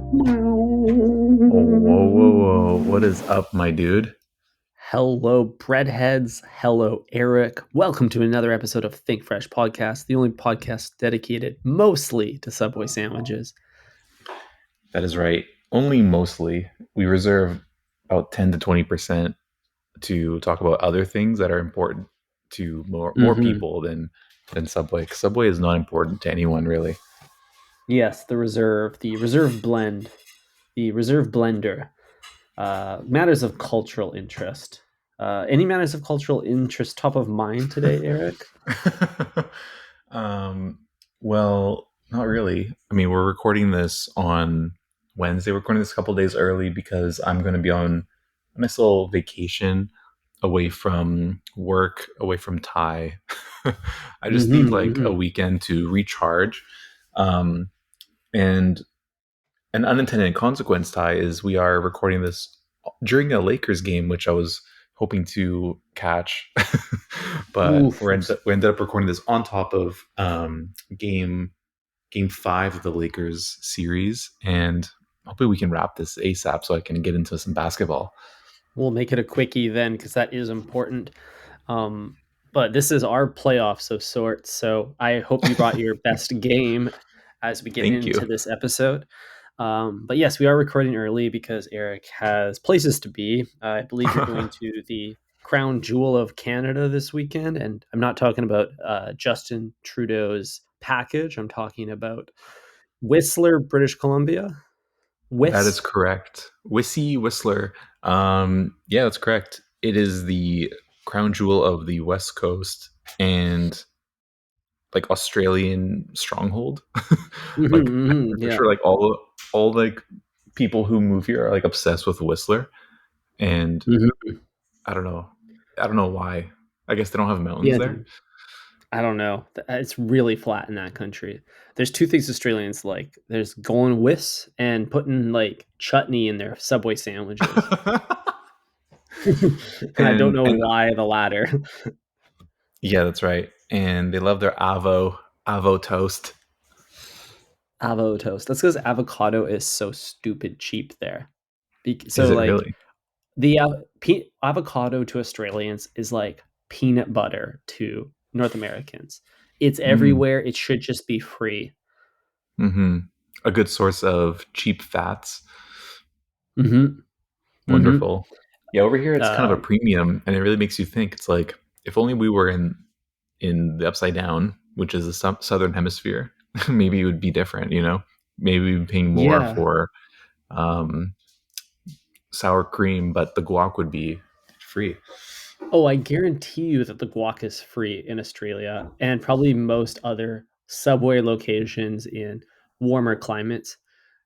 Oh, whoa, whoa, whoa. What is up, my dude? Hello, breadheads. Hello, Eric. Welcome to another episode of Think Fresh Podcast, the only podcast dedicated mostly to Subway sandwiches. That is right. Only mostly. We reserve about 10 to 20% to talk about other things that are important to more Mm-hmm. people than Subway. 'Cause Subway is not important to anyone, really. Yes, the reserve blend, the reserve blender. Matters of cultural interest. Any matters of cultural interest top of mind today, Eric? um, well, not really. I mean, we're recording this on Wednesday. We're recording this a couple days early because I'm going to be on a nice little vacation away from work, away from Thai. I just need Mm-hmm, like a mm-hmm. weekend to recharge. Um, and an unintended consequence, Thai, is we are recording this during a Lakers game, which I was hoping to catch, but Oof. we ended up recording this on top of game five of the Lakers series, and hopefully we can wrap this ASAP so I can get into some basketball. We'll make it a quickie then, because that is important. Um, but this is our playoffs of sorts, so I hope you brought your best game as we get Thank into you. this episode. But yes, we are recording early because Eric has places to be. I believe you're going to the crown jewel of Canada this weekend, and I'm not talking about Justin Trudeau's package. I'm talking about Whistler, British Columbia. That is Whis. correct. Whistler. Yeah, that's correct. It is the crown jewel of the West Coast and like Australian stronghold. Mm-hmm, Like I'm mm-hmm, pretty yeah. sure like all like people who move here are like obsessed with Whistler, and Mm-hmm. I don't know, I don't know why. I guess they don't have mountains Yeah, there. I don't know. It's really flat in that country. There's two things Australians like. There's going whis and putting like chutney in their Subway sandwiches. And I don't know And why the latter. yeah, that's right. And they love their avo toast. Avo toast. That's because avocado is so stupid cheap there. Is So it like really? the avocado to Australians is like peanut butter to North Americans. It's Mm, everywhere. It should just be free. hmm. A good source of cheap fats. Mm-hmm. Mm-hmm. Wonderful. Yeah, over here it's kind of a Um, premium, and it really makes you think. It's like if only we were in the upside down, which is the southern hemisphere, maybe it would be different. Maybe we'd be paying more yeah. for um, sour cream, but the guac would be free. Oh, I guarantee you that the guac is free in Australia and probably most other Subway locations in warmer climates.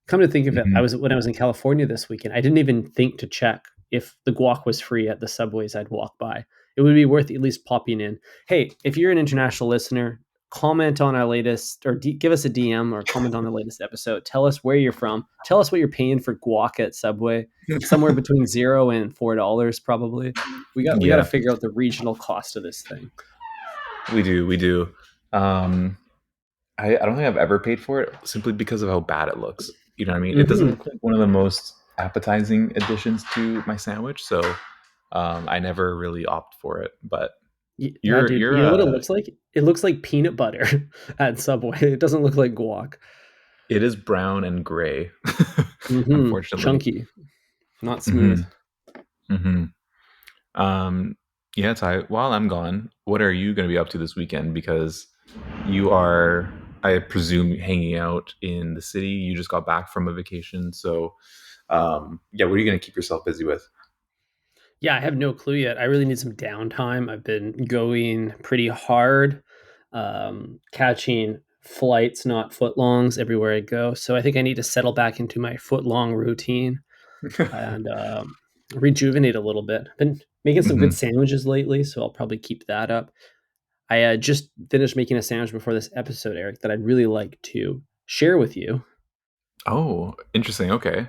Come to think of it, Hmm. when I was in California this weekend, I didn't even think to check if the guac was free at the Subways I'd walk by. It would be worth at least popping in. Hey, if you're an international listener, comment on our latest or give us a DM or comment on the latest episode. Tell us where you're from. Tell us what you're paying for guac at Subway. Somewhere between $0 and $4 probably. We got to Yeah, figure out the regional cost of this thing. we do. Um, I don't think I've ever paid for it simply because of how bad it looks. You know what I mean? It doesn't Mhm. look like one of the most appetizing additions to my sandwich, so I never really opt for it. But Yeah, you're dude. you're You know what it looks like? It looks like peanut butter at Subway. It doesn't look like guac. it is brown and gray, unfortunately. Chunky, not Hmm. smooth. Hmm. Um, yeah, Ty. While I'm gone, what are you going to be up to this weekend? Because you are, I presume, hanging out in the city. You just got back from a vacation, so yeah. What are you going to keep yourself busy with? Yeah, I have no clue yet. I really need some downtime. I've been going pretty hard, catching flights, not footlongs, everywhere I go. So I think I need to settle back into my footlong routine and rejuvenate a little bit. Been making some good Hmm. sandwiches lately, so I'll probably keep that up. I just finished making a sandwich before this episode, Eric, that I'd really like to share with you. Oh, interesting. Okay.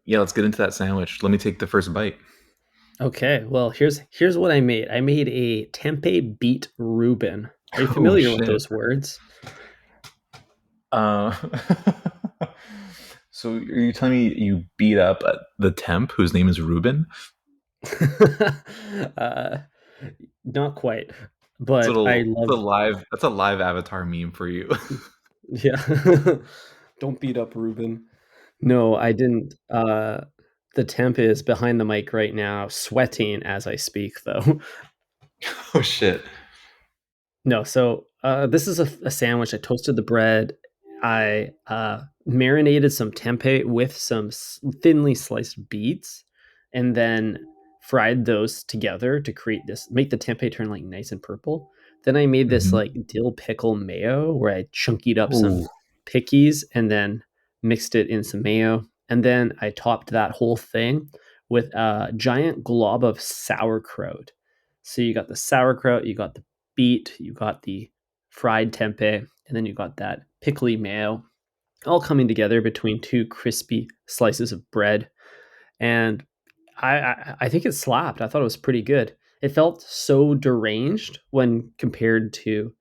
Yeah, let's get into that sandwich. Let me take the first bite. Okay, well, here's what I made. I made a tempeh beet Reuben. Are you Oh familiar with shit. those words? Uh, So are you telling me you beat up the temp whose name is Ruben? uh, not quite, It's a but I little, it's a love. live, that's a live avatar meme for you. Yeah. Don't beat up Ruben. No, I didn't. The temp is behind the mic right now, sweating as I speak, though. Oh shit. No, so this is a sandwich. I toasted the bread. I marinated some tempeh with some thinly sliced beets, and then fried those together to create this, make the tempeh turn like nice and purple. Then I made this Hmm. like dill pickle mayo where I chunkied up some Oh. pickies and then mixed it in some mayo. And then I topped that whole thing with a giant glob of sauerkraut. So you got the sauerkraut, you got the beet, you got the fried tempeh, and then you got that pickly mayo all coming together between two crispy slices of bread. And I think it slapped. I thought it was pretty good. It felt so deranged when compared to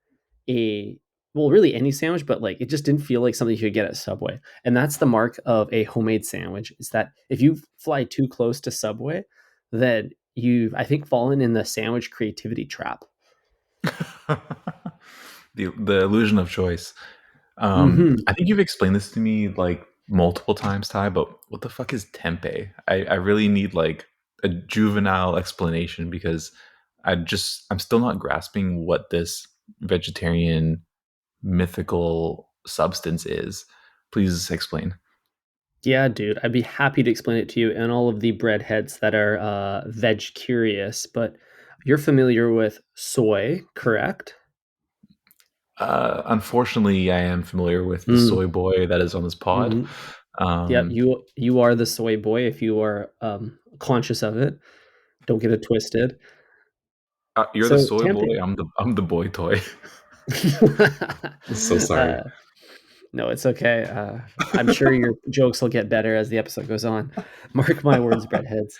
a, well, really any sandwich, but like it just didn't feel like something you could get at Subway. And that's the mark of a homemade sandwich, is that if you fly too close to Subway, then you've, I think, fallen in the sandwich creativity trap. The illusion of choice. Hmm. I think you've explained this to me like multiple times, Ty, but what the fuck is tempeh? I really need like a juvenile explanation because I'm still not grasping what this vegetarian mythical substance is. Please explain. Yeah, dude, I'd be happy to explain it to you and all of the breadheads that are veg curious. But you're familiar with soy, correct? Unfortunately, I am familiar with the soy Mm. boy that is on this pod. Hmm. Yep, Um, you are the soy boy if you are conscious of it. Don't get it twisted. you're the So soy boy. tempeh. I'm the boy toy. So sorry. uh, no, it's okay. I'm sure your jokes will get better as the episode goes on. Mark my words, breadheads.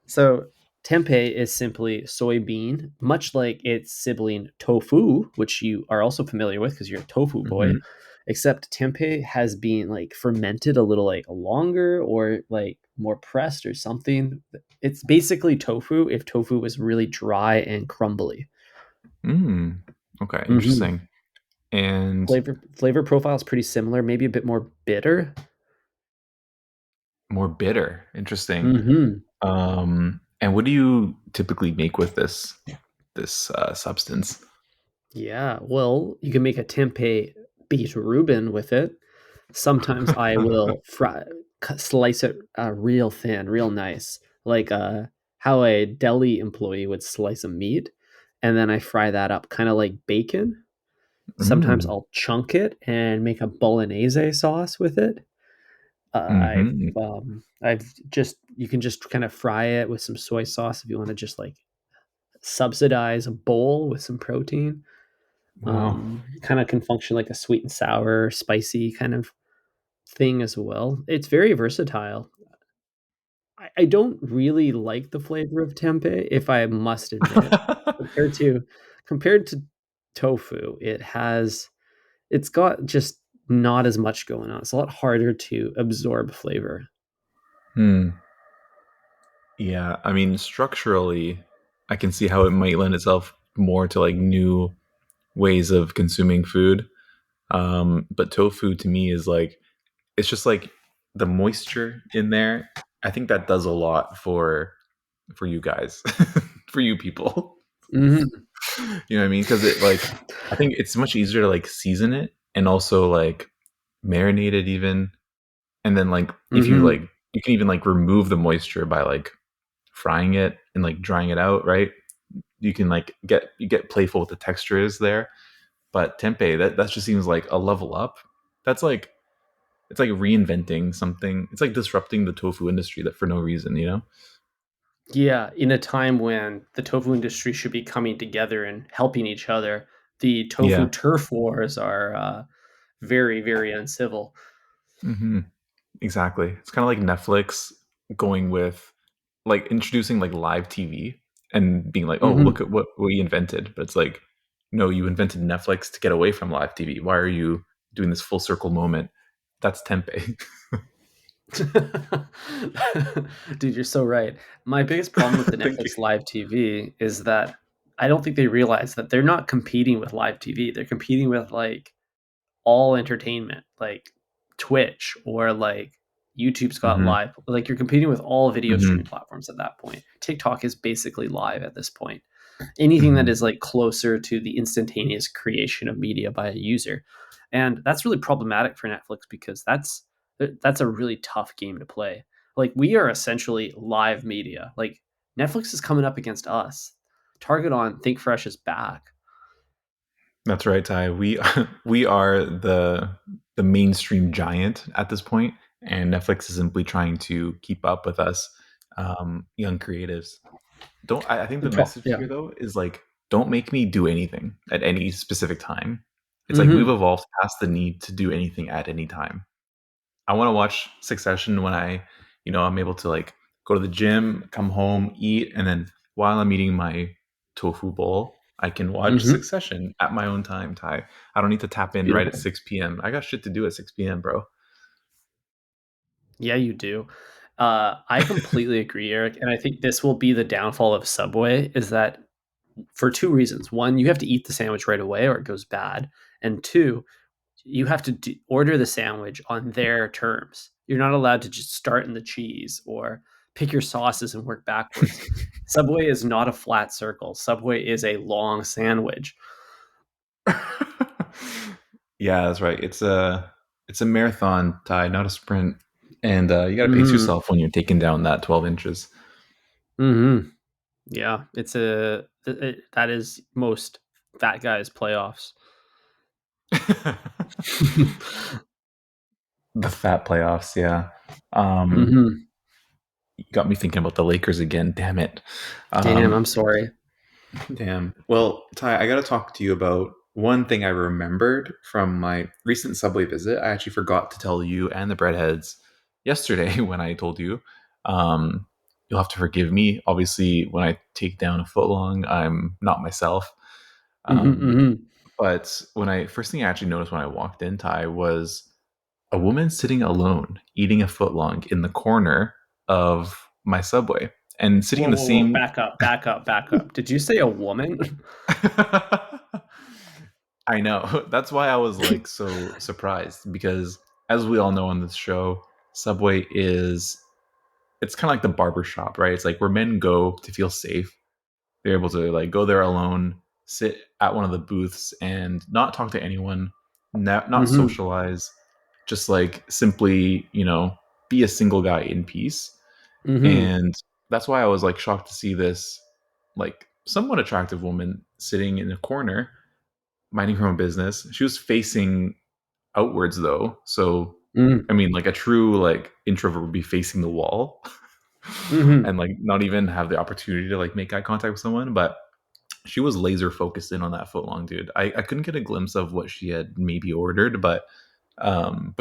So tempeh is simply soybean, much like its sibling tofu, which you are also familiar with because you're a tofu boy. Hmm. Except tempeh has been like fermented a little like longer or like more pressed or something. It's basically tofu if tofu was really dry and crumbly. Mm. Okay, Hmm. interesting. And Flavor profile is pretty similar, maybe a bit more bitter. more bitter. Interesting. Hmm. And what do you typically make with this substance? Yeah, well, you can make a tempeh beet Reuben with it. Sometimes I will slice it real thin, real nice, like how a deli employee would slice a meat, and then I fry that up, kind of like bacon. Sometimes Mm. I'll chunk it and make a bolognese sauce with it. Hmm. I've just, you can just kind of fry it with some soy sauce if you want to just like subsidize a bowl with some protein. Wow. Kind of can function like a sweet and sour, spicy kind of thing as well. It's very versatile. I don't really like the flavor of tempeh, if I must admit. Compared to compared to tofu, it's got just not as much going on. It's a lot harder to absorb flavor. Hmm. Yeah, I mean, structurally, I can see how it might lend itself more to like new ways of consuming food. But tofu to me is like it's just like the moisture in there. I think that does a lot for you guys, for you people. Mhm. You know what I mean? Because it like I think it's much easier to like season it and also like marinate it even, and then like if you like Mhm. you can even like remove the moisture by like frying it and like drying it out, right? You can like get playful with the textures there. But tempeh, that just seems like a level up. That's like it's like reinventing something. It's like disrupting the tofu industry that for no reason, you know? Yeah, in a time when the tofu industry should be coming together and helping each other, the tofu Yeah. turf wars are very, very uncivil. Hmm. Exactly. It's kind of like Netflix going with like introducing like live TV and being like, "Oh, look Mhm. at what we invented." But it's like, no, you invented Netflix to get away from live TV. Why are you doing this full circle moment? That's tempeh. Dude, you're so right. My biggest problem with the Thank you. Netflix live TV is that I don't think they realize that they're not competing with live TV. They're competing with like all entertainment, like Twitch or like YouTube's got Hmm. live. Like you're competing with all video streaming Hmm. platforms at that point. TikTok is basically live at this point. Anything that Hmm. is like closer to the instantaneous creation of media by a user. And that's really problematic for Netflix because that's a really tough game to play. Like we are essentially live media. Like Netflix is coming up against us. Target on Think Fresh is back. That's right, Ty. We we are the mainstream giant at this point, and Netflix is simply trying to keep up with us, young creatives. Don't I think the message Yeah. here though is like, don't make me do anything at any specific time. It's like we've Hmm. evolved past the need to do anything at any time. I want to watch Succession when I'm able to like go to the gym, come home, eat, and then while I'm eating my tofu bowl, I can watch Hmm. Succession at my own time, Ty. I don't need to tap It's in right at beautiful. 6 p.m. I got shit to do at 6 p.m., bro. Yeah, you do. I completely agree, Eric, and I think this will be the downfall of Subway is that for two reasons. One, you have to eat the sandwich right away or it goes bad, and two, you have to order the sandwich on their terms. You're not allowed to just start in the cheese or pick your sauces and work backwards. Subway is not a flat circle. Subway is a long sandwich. Yeah, that's right. It's a marathon, Ty, not a sprint. And you got to pace Mhm. yourself when you're taking down that 12 inches. Mhm. Yeah, that is most fat guys playoffs. The fat playoffs, yeah. Um, Mhm. you got me thinking about the Lakers again. Damn it. Damn, Um, I'm sorry. Damn. Well, Ty, I got to talk to you about one thing I remembered from my recent Subway visit. I actually forgot to tell you and the breadheads yesterday when I told you. Um, you'll have to forgive me. Obviously, when I take down a foot long, I'm not myself. Mhm, Um, mhm. but first thing I actually noticed when I walked in, Ty, was a woman sitting alone eating a footlong in the corner of my Subway and sitting in Whoa, the whoa, whoa! same. Back up, back up, back up. Did you say a woman? I know. That's why I was like so surprised because as we all know on this show, Subway is it's kind of like the barber shop, right? It's like where men go to feel safe. They're able to like go there alone, sit at one of the booths and not talk to anyone, not Mhm, socialize, just like simply, be a single guy in peace. mhm, And that's why I was like shocked to see this like somewhat attractive woman sitting in a corner minding her own business. She was facing outwards though. So mm, I mean like a true like introvert would be facing the wall and mhm. like not even have the opportunity to like make eye contact with someone. But she was laser focused in on that foot long, dude. I couldn't get a glimpse of what she had maybe ordered, but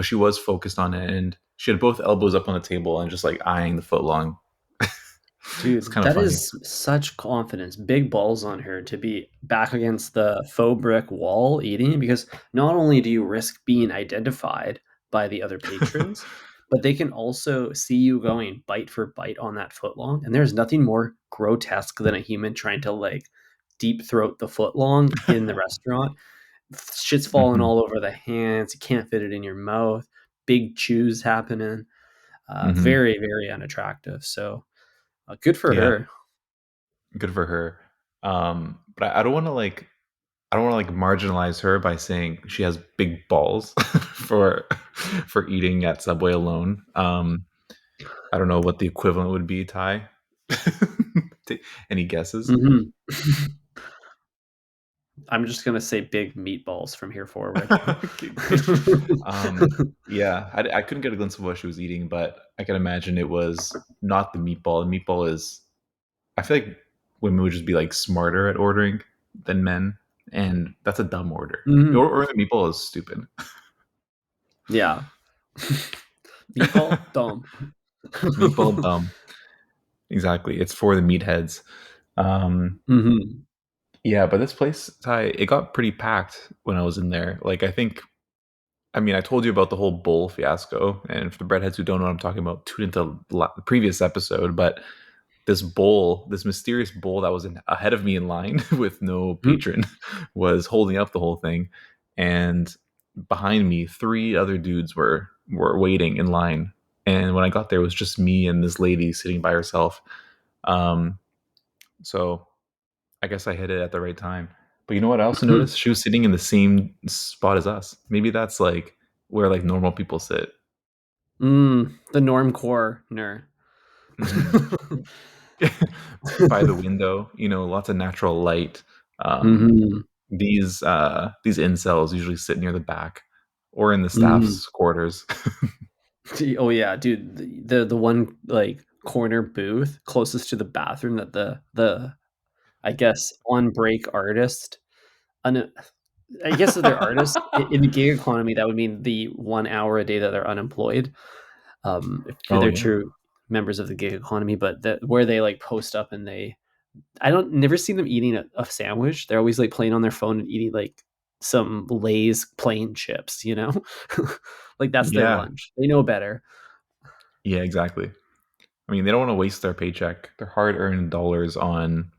she was focused on it and she had both elbows up on the table and just like eyeing the foot long. It's Dude, kind of that funny. is such confidence. Big balls on her to be back against the faux brick wall eating because not only do you risk being identified by the other patrons, but they can also see you going bite for bite on that footlong. And there's nothing more grotesque than a human trying to like deep throat the footlong in the restaurant. Shit's falling Hmm. all over the hands. You can't fit it in your mouth. Big chews happening. Hmm. Very, very unattractive. So good for Yeah, her. good for her. But I don't want to like I don't want to like marginalize her by saying she has big balls for for eating at Subway alone. I don't know what the equivalent would be, Ty. Any guesses? Mhm. I'm just gonna say big meatballs from here forward. Okay, good. Um, yeah, I couldn't get a glimpse of what she was eating, but I can imagine it was not the meatball. The meatball is, I feel like women would just be like smarter at ordering than men, and that's a dumb order. Mhm. Or the meatball is stupid. Yeah. Meatball? Dumb. Meatball dumb. Exactly. It's for the meatheads. Um, Mhm. yeah, but this place, Ty, it got pretty packed when I was in there. Like, I think I mean, I told you about the whole bowl fiasco, and for the breadheads who don't know what I'm talking about, tune into the previous episode. But this bowl, this mysterious bowl that was ahead of me in line with no Mhm. patron, was holding up the whole thing, and behind me, three other dudes were waiting in line. And when I got there, it was just me and this lady sitting by herself. Um, so I guess I hit it at the right time. But you know what I also Mhm. noticed? She was sitting in the same spot as us. Maybe that's like where like normal people sit. The norm corner. Hmm. By the window, lots of natural light. Um, Mhm. these incels usually sit near the back or in the Mhm. staff's quarters. Oh yeah, dude. The one like corner booth closest to the bathroom that the I guess on break artist. Un- I guess if they're artists in the gig economy, that would mean the 1 hour a day that they're unemployed. If Oh they're yeah, true members of the gig economy, but where they like post up and they I don't never see them eating a sandwich. They're always like playing on their phone and eating like some Lay's plain chips, you know? Like that's their yeah, lunch. They know better. yeah, exactly. I mean, they don't want to waste their paycheck, their hard-earned dollars on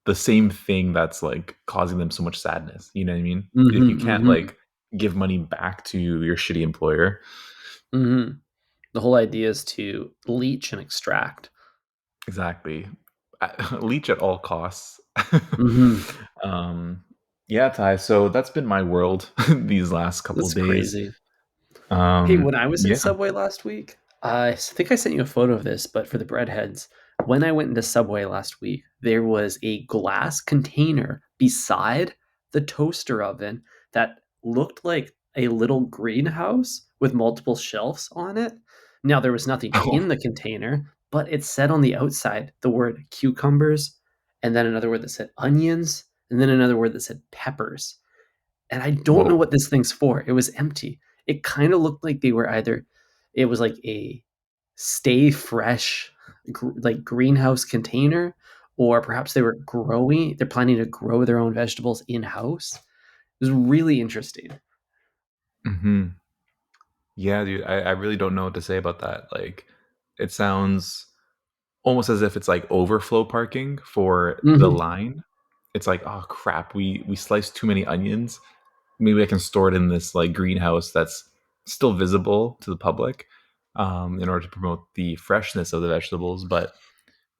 the same thing that's like causing them so much sadness. You know what I mean? If Mhm, you can't mhm, like give money back to your shitty employer, mhm. The whole idea is to leach and extract. exactly, leech at all costs. Mhm. um, yeah, Ty. So that's been my world these last couple That's days. crazy. Hey, when I was in Yeah. Subway last week, I think I sent you a photo of this, but for the breadheads, when I went into Subway last week, there was a glass container beside the toaster oven that looked like a little greenhouse with multiple shelves on it. Now, there was nothing in the container, but it said on the outside the word cucumbers, and then another word that said onions, and then another word that said peppers. And I don't know Whoa. what this thing's for. It was empty. It kind of looked like they were either it was like a stay fresh like greenhouse container, or perhaps they're planning to grow their own vegetables in house. It was really interesting. Hmm. Yeah, dude. I really don't know what to say about that. Like, it sounds almost as if it's like overflow parking for the Mhm. line. It's like, oh crap, we sliced too many onions. Maybe I can store it in this like greenhouse that's still visible to the public, in order to promote the freshness of the vegetables. But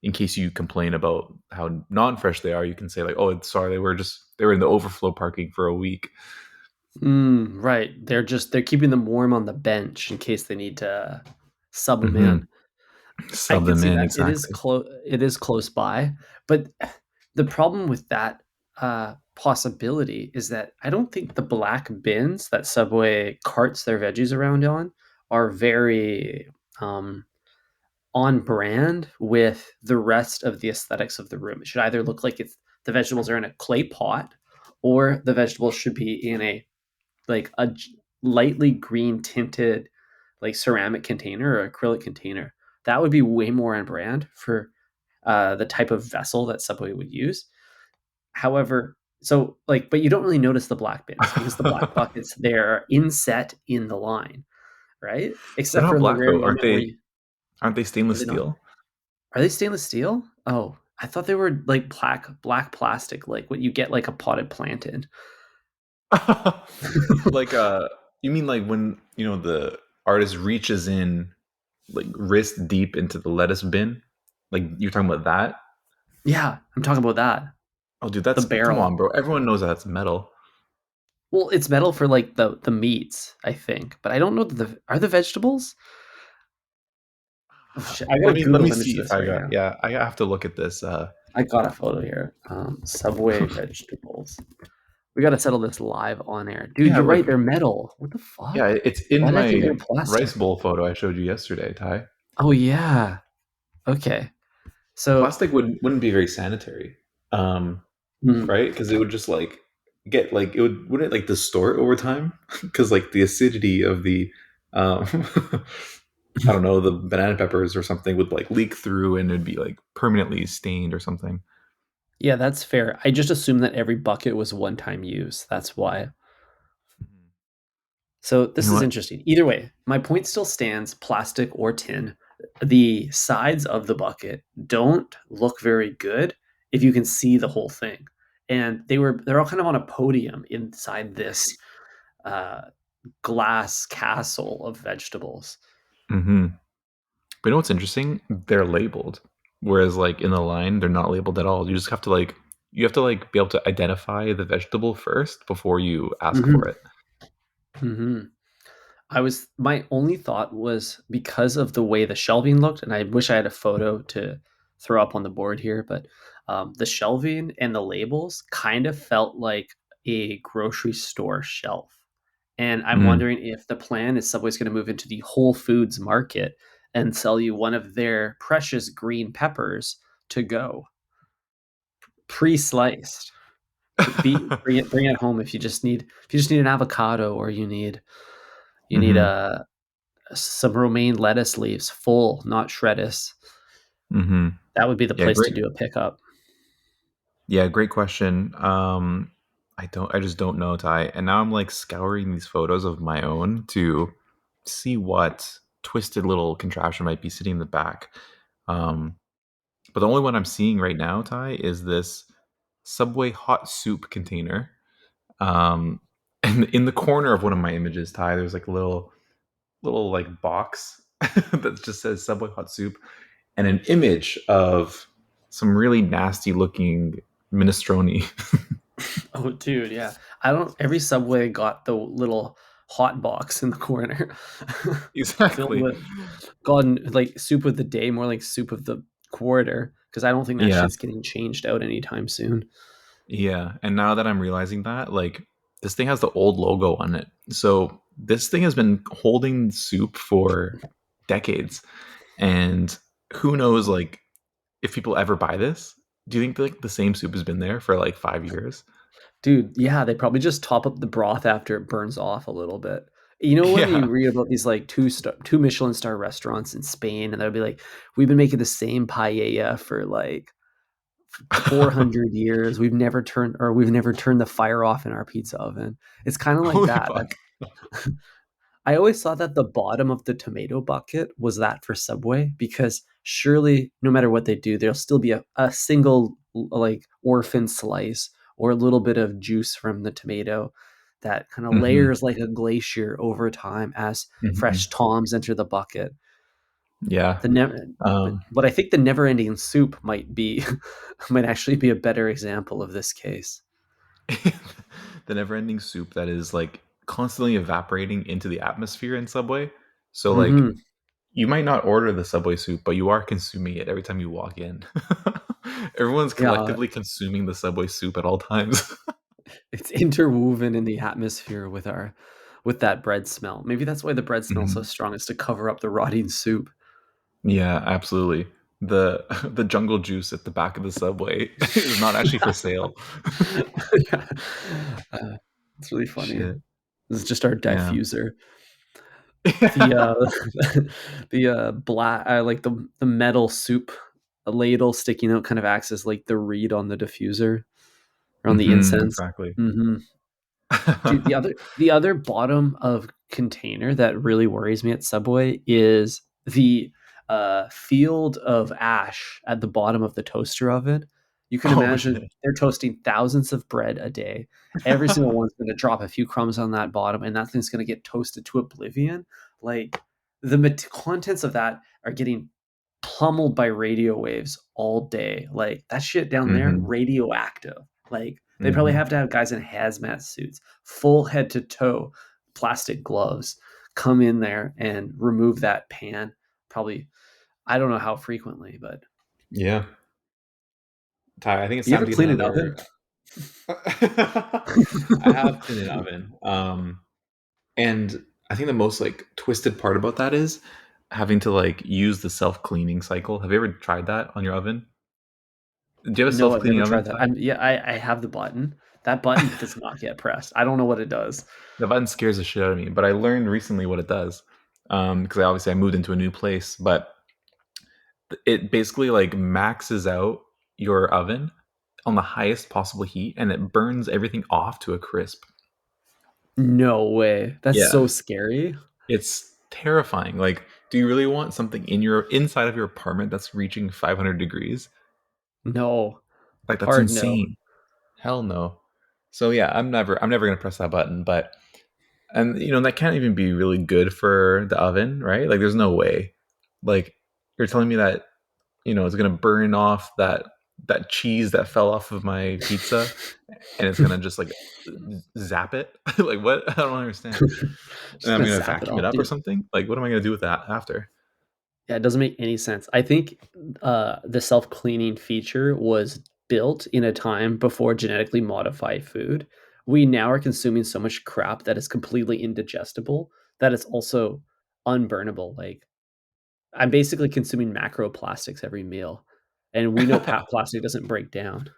in case you complain about how non-fresh they are, you can say like, oh, sorry, they were in the overflow parking for a week. Right. They're keeping them warm on the bench in case they need to sub them Hmm. in. I Sub could them see in that. exactly. It is close by, but the problem with that, possibility is that I don't think the black bins that Subway carts their veggies around on are very, um, on brand with the rest of the aesthetics of the room. It should either look like it's the vegetables are in a clay pot, or the vegetables should be in a like lightly green tinted like ceramic container or acrylic container. That would be way more on brand for the type of vessel that Subway would use. However, so like, but you don't really notice the black bins because the black buckets they're inset in the line, right? They're Except not for the black rare though, aren't moment where they? you Aren't they are stainless they not? steel? Are they stainless steel? Oh, I thought they were like black plastic, like what you get like a potted plant in. Like you mean like when the artist reaches in like wrist deep into the lettuce bin? Like you're talking about that? Yeah, I'm talking about that. Oh dude, The that's come barrel. on, bro. Everyone knows that's metal. Well, it's metal for like the meats, I think, but I don't know the are the vegetables. Oh shit! I Let gotta me let Google me image see if this I right got now. yeah, I have to look at this. I got a photo here. Subway vegetables. We gotta settle this live on air, dude. Yeah, You're right. look. They're metal. What the Yeah, fuck? it's in Why did I think they my were rice plastic? bowl photo I showed you yesterday, Ty. Oh yeah. Okay. So, Plastic wouldn't be very sanitary. Um, mm, right? Because it would just like get like it would wouldn't it like distort over time? Because like the acidity of the um I don't know, the banana peppers or something would like leak through and it'd be like permanently stained or something. yeah, that's fair. I just assumed that every bucket was one time use. That's why. So You this know is what? interesting. Either way, my point still stands, plastic or tin. The sides of the bucket don't look very good if you can see the whole thing. And they're all kind of on a podium inside this uh, glass castle of vegetables. Hmm. But you know what's interesting? They're labeled, whereas like in the line, they're not labeled at all. You just have to like you have to like be able to identify the vegetable first before you ask for Hmm. it. Hmm. My only thought was because of the way the shelving looked, and I wish I had a photo to throw up on the board here, but the shelving and the labels kind of felt like a grocery store shelf. And I'm Mm. wondering if the plan is Subway's going to move into the Whole Foods market and sell you one of their precious green peppers to go, pre-sliced. Bring it home if you just need an avocado, or you need Hmm. a some romaine lettuce leaves, full, not shreddis. Hmm. That would be the Yeah, place to great. do a pickup. Yeah, great question. I just don't know, Ty. And now I'm like scouring these photos of my own to see what twisted little contraption might be sitting in the back. Um, but the only one I'm seeing right now, Ty, is this Subway hot soup container. And in the corner of one of my images, Ty, there's like a little like box that just says Subway hot soup and an image of some really nasty looking minestrone. Oh, dude, yeah. I don't. Every Subway got the little hot box in the corner, filled Exactly. with God, like soup of the day, more like soup of the quarter, because I don't think that Yeah. shit's getting changed out anytime soon. Yeah. And now that I'm realizing that, like, this thing has the old logo on it. So this thing has been holding soup for decades. And who knows, like, if people ever buy this, do you think like the same soup has been there for like 5 years? Dude, yeah, they probably just top up the broth after it burns off a little bit. You know, when you Yeah. read about these like two Michelin star restaurants in Spain, and they'll be like, "We've been making the same paella for like 400 years. We've never turned the fire off in our pizza oven." It's kind of like Holy that. fuck. I always thought that the bottom of the tomato bucket was that for Subway, because surely no matter what they do, there'll still be a single like orphan slice or a little bit of juice from the tomato that kind of Hmm. layers like a glacier over time as fresh Hmm. toms enter the bucket. Yeah. The never, Um, but I think the never-ending soup might be might actually be a better example of this case. the never-ending soup that is like constantly evaporating into the atmosphere in Subway. So like Hmm. you might not order the Subway soup, but you are consuming it every time you walk in. Everyone's Yeah, collectively consuming the Subway soup at all times. it's interwoven in the atmosphere with that bread smell. Maybe that's why the bread smells so Mhm. strong, is to cover up the rotting soup. Yeah, absolutely. The the jungle juice at the back of the Subway is not actually for sale. Yeah. Uh, it's really funny. Shit. This is just our Yeah. diffuser. The the black like the metal soup ladle sticking out kind of acts as like the reed on the diffuser or on the Hmm. incense. Exactly. Hmm. Dude, the other bottom of container that really worries me at Subway is the field of ash at the bottom of the toaster oven. You can Oh imagine shit. they're toasting thousands of bread a day. Every single one's going to drop a few crumbs on that bottom, and that thing's going to get toasted to oblivion. Like contents of that are getting pummeled by radio waves all day. Like that shit down there, Hmm. radioactive. Like they probably Hmm. have to have guys in hazmat suits, full head to toe, plastic gloves, come in there and remove that pan. Probably, I don't know how frequently, but Yeah. Ty, I think it's you time ever to get clean an oven? another. I have cleaned an oven. And I think the most like twisted part about that is having to like use the self-cleaning cycle. Have you ever tried that on your oven? Do you have a No, I've self-cleaning never oven, tried that. Ty? I have the button. That button does not get pressed. I don't know what it does. The button scares the shit out of me, but I learned recently what it does. Because I obviously I moved into a new place, but it basically like maxes out your oven on the highest possible heat and it burns everything off to a crisp. No way. That's Yeah, so scary. it's terrifying. Like, do you really want something in your inside of your apartment that's reaching 500 degrees? No. Like, that's Hard no. insane. Hell no. So yeah, I'm never gonna press that button. But and that can't even be really good for the oven, right? Like, there's no way. Like, you're telling me that it's gonna burn off that cheese that fell off of my pizza, and it's gonna just like zap it. Like, what? I don't understand. And Just I'm gonna gonna zap it vacuum it off, up or dude. something. Like, what am I gonna do with that after? Yeah, it doesn't make any sense. I think the self-cleaning feature was built in a time before genetically modified food. We now are consuming so much crap that is completely indigestible that it's also unburnable. Like I'm basically consuming macroplastics every meal, and we know plastic doesn't break down.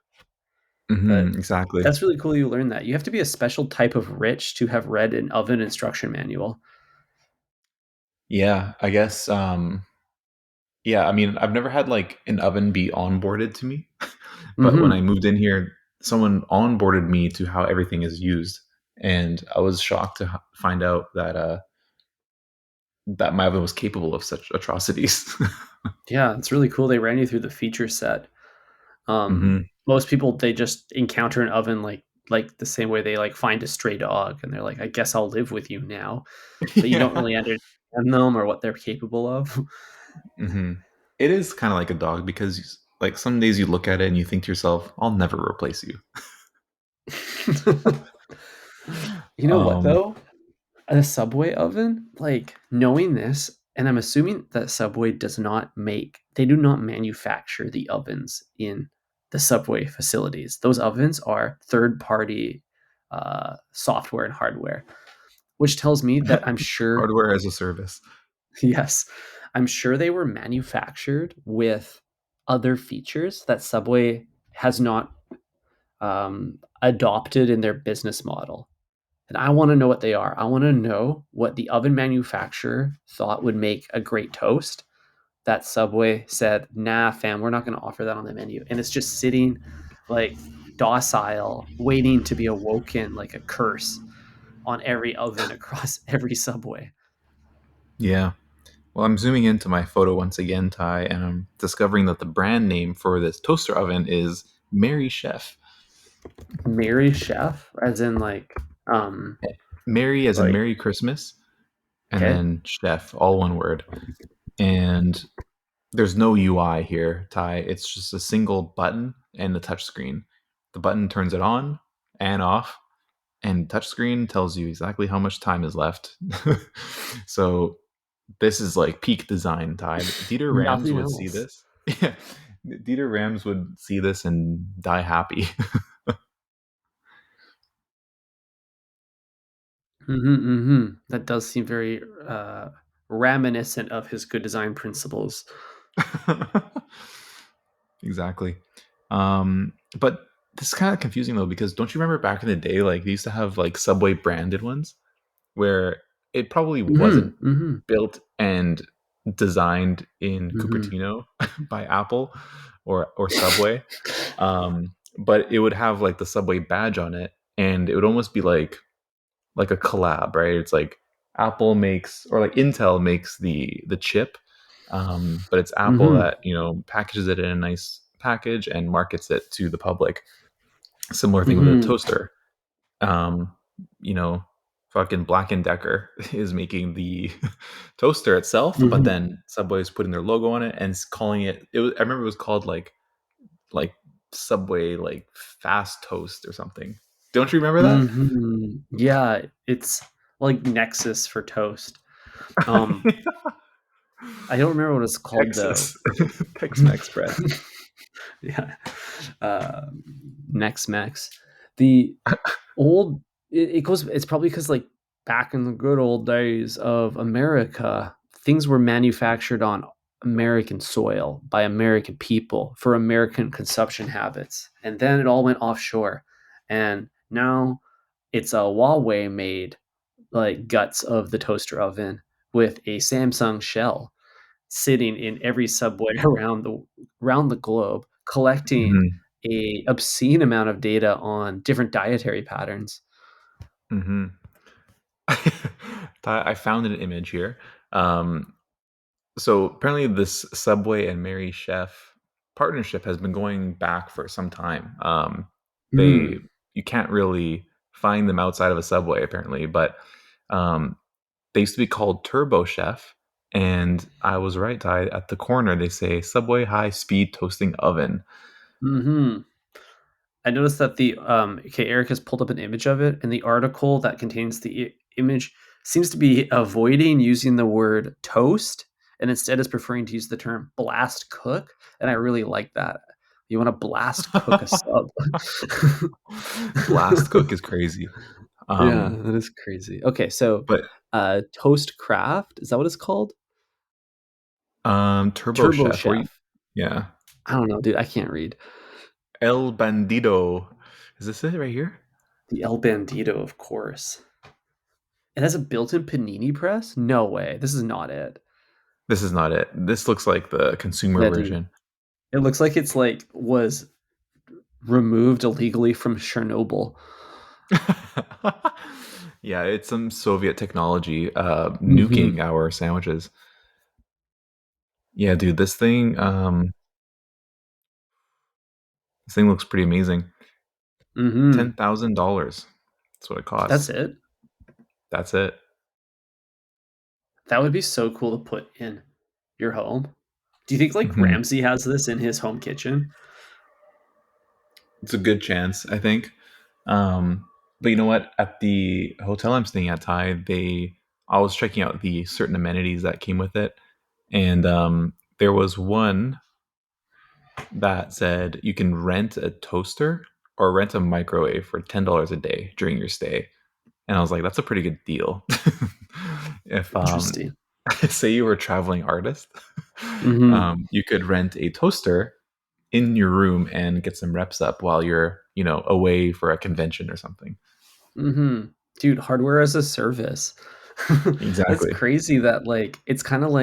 But Exactly. that's really cool you learned that. You have to be a special type of rich to have read an oven instruction manual. Yeah, I guess. Yeah, I mean, I've never had like an oven be onboarded to me, but when I Mhm. moved in here, someone onboarded me to how everything is used, and I was shocked to find out that my oven was capable of such atrocities. Yeah, it's really cool they ran you through the feature set. Hmm. Most people, they just encounter an oven like the same way they, like, find a stray dog, and they're like, "I guess I'll live with you now." But you don't Yeah. really understand them or what they're capable of. Hmm. It is kind of like a dog because, like, some days you look at it and you think to yourself, "I'll never replace you." You know what, Um, though? A Subway oven, like, knowing this, and I'm assuming that Subway does not make they do not manufacture the ovens in the Subway facilities. Those ovens are third-party, software and hardware, which tells me that I'm sure hardware as a service. yes, I'm sure they were manufactured with other features that Subway has not, adopted in their business model. And I wanna know what they are. I wanna know what the oven manufacturer thought would make a great toast that Subway said, "Nah, fam, we're not gonna offer that on the menu." And it's just sitting, like, docile, waiting to be awoken like a curse on every oven across every Subway. Yeah. Well, I'm zooming into my photo once again, Ty, and I'm discovering that the brand name for this toaster oven is Mary Chef. Merry Chef, as in, Mary as in like Merry Christmas, and okay. then Chef, all one word. And there's no UI here, Ty. It's just a single button and the touch screen. The button turns it on and off, and touchscreen tells you exactly how much time is left. So this is like peak design, Ty. Dieter Rams Nothing would see else. this. Yeah, Dieter Rams would see this and die happy. Mhm, mhm. That does seem very, reminiscent of his good design principles. Exactly. But this is kind of confusing though, because don't you remember back in the day, like they used to have like Subway branded ones where it probably wasn't Mhm, mhm, built and designed in mhm. Cupertino by Apple or Subway, but it would have like the Subway badge on it, and it would almost be like a collab, right? It's like Apple makes or like Intel makes the chip, but it's Apple Mhm, that packages it in a nice package and markets it to the public. Similar thing with a mhm, toaster. Um, you know, fucking Black and Decker is making the toaster itself, but mhm. then Subway's putting their logo on it and calling it. It was, I remember it was called like Subway like fast toast or something. Don't you remember that? Mhm. Yeah, it's like Nexus for toast. Um, I don't remember what it's called though. Texas, Tex-Mex bread. Yeah, um, Nex-Mex. The old it goes it's probably because like, back in the good old days of America, things were manufactured on American soil by American people for American consumption habits, and then it all went offshore, and now it's a Huawei-made, like, guts of the toaster oven with a Samsung shell sitting in every subway around the globe, collecting Hmm. a obscene amount of data on different dietary patterns. Hmm. I found an image here. Um, so apparently, this Subway and Mary Chef partnership has been going back for some time. They Mm. You can't really find them outside of a Subway apparently, but um, they used to be called Turbo Chef. And I was right, Ty. At the corner, they say Subway High Speed Toasting Oven. Mhm. I noticed that okay, Eric has pulled up an image of it, and the article that contains the image seems to be avoiding using the word toast, and instead is preferring to use the term blast cook, and I really like that. You want to blast cook a sub. Blast Cook is crazy. Yeah, Um, that is crazy. Okay, so but Toast Craft, is that what it's called? Turbo Turbo Chef, where you, Chef. yeah, I don't know, dude. I can't read. El Bandido. Is this it right here? The El Bandito, of course. It has a built-in panini press? No way. This is not it. This is not it. This looks like the consumer Yeah, dude. version. It looks like it's like was removed illegally from Chernobyl. Yeah, it's some Soviet technology nuking Mhm. our sandwiches. Yeah, dude, this thing looks pretty amazing. Mhm. $10,000. That's what it That's costs. it? That's it. That would be so cool to put in your home. Do you think like Hmm. Ramsey has this in his home kitchen? It's a good chance, I think. But you know what? At the hotel I'm staying at, Thai, I was checking out the certain amenities that came with it, and there was one that said you can rent a toaster or rent a microwave for $10 a day during your stay. And I was like, that's a pretty good deal. If Interesting. say you were a traveling artist, Mhm. you could rent a toaster in your room and get some reps up while you're, away for a convention or something. Mhm. Dude, hardware as a service. That's Exactly. crazy that like it's kind of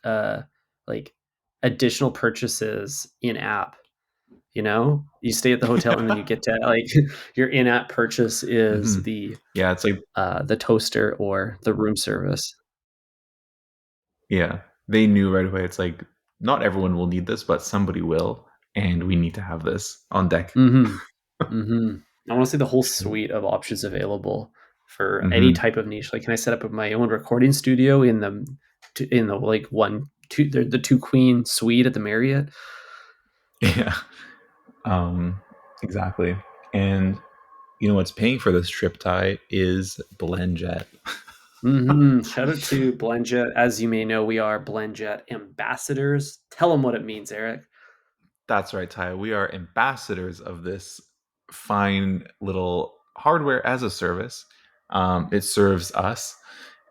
uh like additional purchases in app. You know, you stay at the hotel and then you get to like your in-app purchase is Hmm. Yeah, it's like, the toaster or the room service. yeah, they knew right away. It's like, not everyone will need this, but somebody will. And we need to have this on deck. Mhm. Mhm. I wanna see the whole suite of options available for any Hmm. type of niche. Like, can I set up my own recording studio in the, like, 2 the 2 queen suite at the Marriott? Yeah. Um, exactly. And you know what's paying for this trip, Ty, is BlendJet. Mhm. Shout out to BlendJet. As you may know, we are BlendJet ambassadors. Tell them what it means, Eric. That's right, Ty. We are ambassadors of this fine little hardware as a service. It serves us,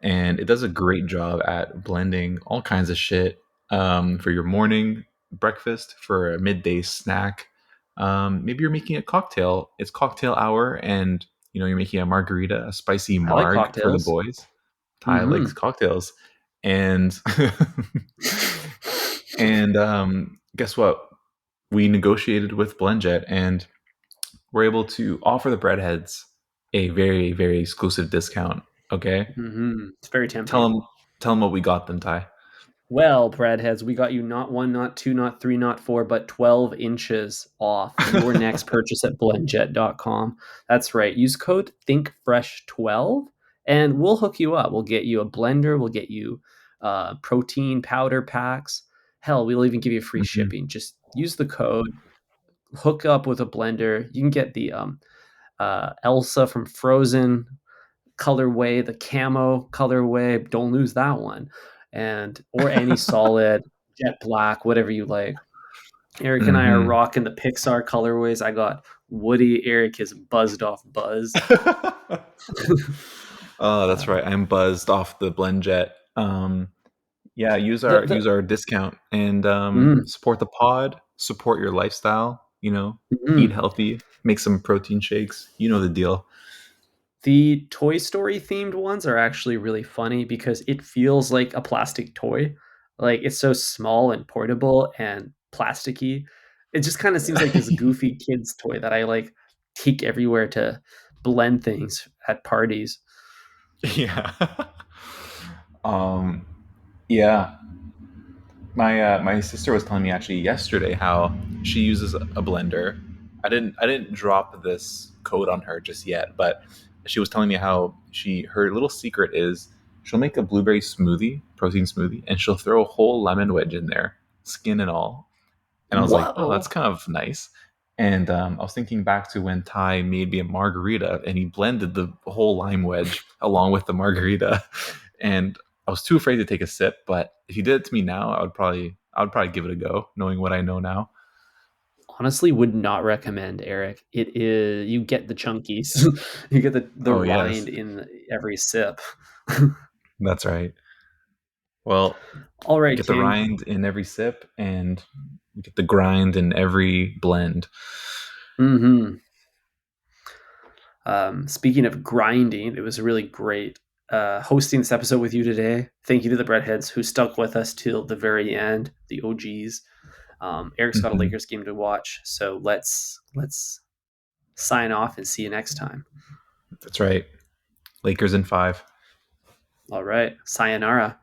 and it does a great job at blending all kinds of shit for your morning breakfast, for a midday snack. Maybe you're making a cocktail. It's cocktail hour, and you're making a margarita, a spicy I like marg for the cocktails. boys. Ty likes Mhm. cocktails, and and guess what? We negotiated with BlendJet, and we're able to offer the breadheads a very, very exclusive discount. Okay, Mhm. It's very tell tempting. them, tell them what we got them, Ty. Well, Bradheads, we got you not 1, not 2, not 3, not 4, but 12 inches off your next purchase at blendjet.com. That's right. Use code ThinkFresh12 and we'll hook you up. We'll get you a blender, we'll get you protein powder packs. Hell, we'll even give you free Hmm. shipping. Just use the code, hook up with a blender. You can get the Elsa from Frozen colorway, the camo colorway. Don't lose that one. And or any solid jet black, whatever you like. Eric and I are Hmm. rocking the Pixar colorways. I got Woody. Eric is buzzed off Buzz. Oh, that's Uh, right. I'm buzzed off the BlendJet. Yeah, use the our the use our discount and mm, support the pod, support your lifestyle. Eat mm. healthy, make some protein shakes. You know the deal. The Toy Story themed ones are actually really funny because it feels like a plastic toy. Like it's so small and portable and plasticky. It just kind of seems like this goofy kids toy that I like take everywhere to blend things at parties. Yeah. um, yeah. My sister was telling me actually yesterday how she uses a blender. I didn't drop this code on her just yet, but she was telling me how her little secret is she'll make a blueberry smoothie, protein smoothie, and she'll throw a whole lemon wedge in there, skin and all. And I was like, oh, that's Whoa. kind of nice. And I was thinking back to when Ty made me a margarita and he blended the whole lime wedge along with the margarita. And I was too afraid to take a sip, but if you did it to me now, I would probably give it a go, knowing what I know now. Honestly, would not recommend, Eric. It is you get the chunkies. You get the Oh yes, rind in every sip. that's right. Well, All you right, get the King. rind in every sip and you get the grind in every blend. Mhm. Speaking of grinding, it was really great hosting this episode with you today. Thank you to the Breadheads who stuck with us till the very end, the OGs. Eric's got a Hmm. Lakers game to watch, so let's sign off and see you next time. That's right. Lakers in five. All right, sayonara.